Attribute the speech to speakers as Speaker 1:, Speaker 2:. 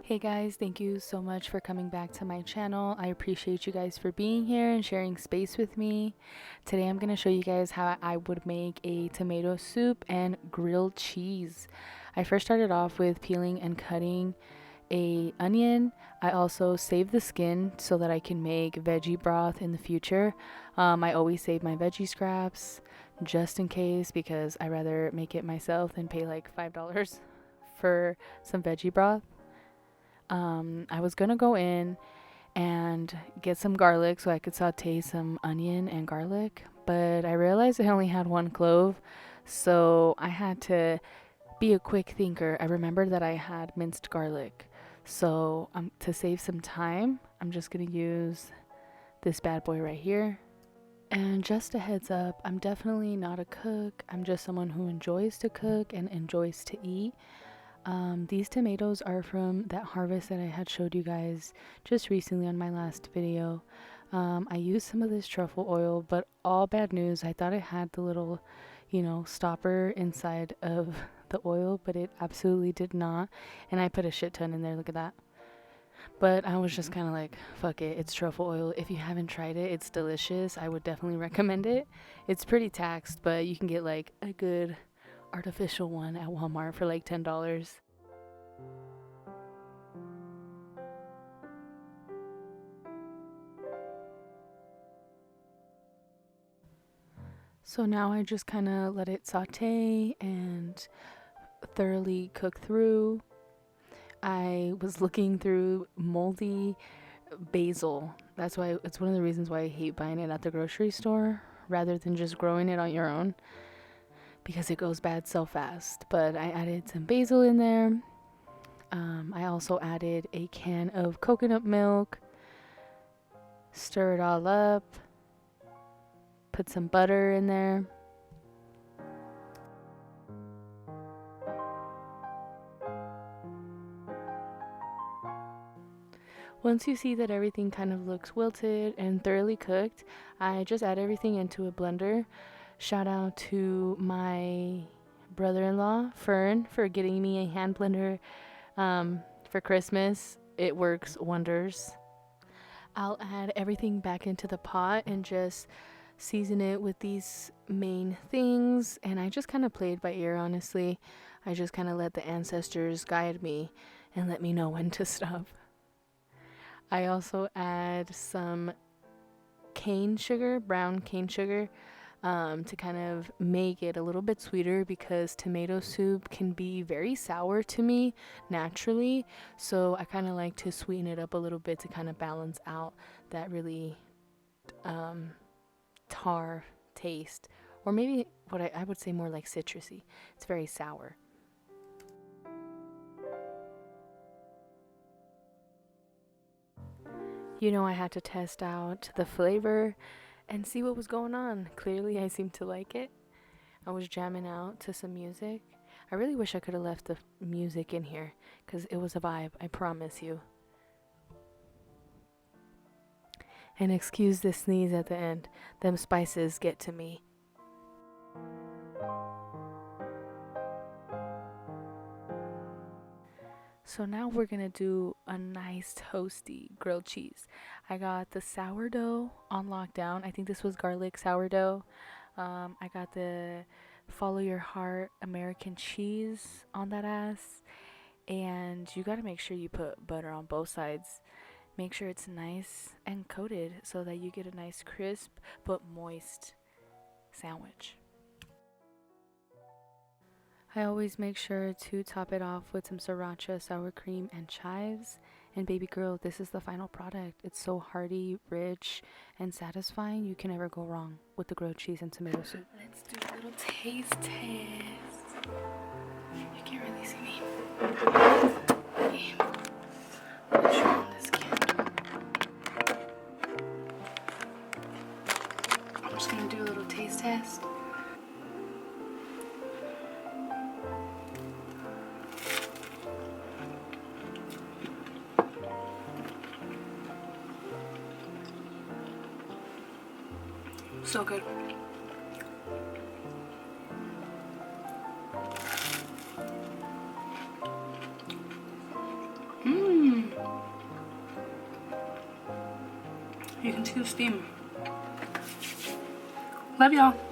Speaker 1: Hey guys, thank you so much for coming back to my channel. I appreciate you guys for being here and sharing space with me. Today I'm going to show you guys how I would make a tomato soup and grilled cheese. I first started off with peeling and cutting a onion. I also saved the skin so that I can make veggie broth in the future. I always save my veggie scraps just in case because I rather make it myself than pay like $5 for some veggie broth. I was gonna go in and get some garlic so I could saute some onion and garlic, but I realized I only had one clove, so I had to be a quick thinker. I remembered that I had minced garlic, so to save some time, I'm just gonna use this bad boy right here. And just a heads up, I'm definitely not a cook. I'm just someone who enjoys to cook and enjoys to eat. These tomatoes are from that harvest that I had showed you guys just recently on my last video. I used some of this truffle oil, but all bad news. I thought it had the little, stopper inside of the oil, but it absolutely did not. And I put a shit ton in there, look at that. But I was just kind of like, fuck it, it's truffle oil. If you haven't tried it, it's delicious. I would definitely recommend it. It's pretty taxed, but you can get like a good artificial one at Walmart for like $10. So now I just kind of let it saute and thoroughly cook through. I was looking through moldy basil. That's why it's one of the reasons why I hate buying it at the grocery store rather than just growing it on your own, because it goes bad so fast. But I added some basil in there. I also added a can of coconut milk, stir it all up, put some butter in there. Once you see that everything kind of looks wilted and thoroughly cooked, I just add everything into a blender. Shout out to my brother-in-law, Fern, for getting me a hand blender for Christmas. It works wonders. I'll add everything back into the pot and just season it with these main things. And I just kind of played by ear, honestly. I just kind of let the ancestors guide me and let me know when to stop. I also add some cane sugar, brown cane sugar, to kind of make it a little bit sweeter, because tomato soup can be very sour to me naturally. So I kind of like to sweeten it up a little bit to kind of balance out that really tar taste. Or maybe what I would say more like citrusy. It's very sour. I had to test out the flavor and see what was going on. Clearly, I seemed to like it. I was jamming out to some music. I really wish I could have left the music in here because it was a vibe, I promise you. And excuse the sneeze at the end, them spices get to me. So now we're gonna do a nice toasty grilled cheese. I got the sourdough on lockdown. I think this was garlic sourdough. I got the Follow Your Heart American cheese on that ass. And you gotta make sure you put butter on both sides. Make sure it's nice and coated so that you get a nice crisp but moist sandwich. I always make sure to top it off with some sriracha, sour cream, and chives. And baby girl, this is the final product. It's so hearty, rich, and satisfying. You can never go wrong with the grilled cheese and tomato soup. Let's do a little taste test. You can't really see me. Okay. Let's show on this candle. I'm just gonna do a little taste test. So good. Mmm.
Speaker 2: You can see the steam. Love y'all.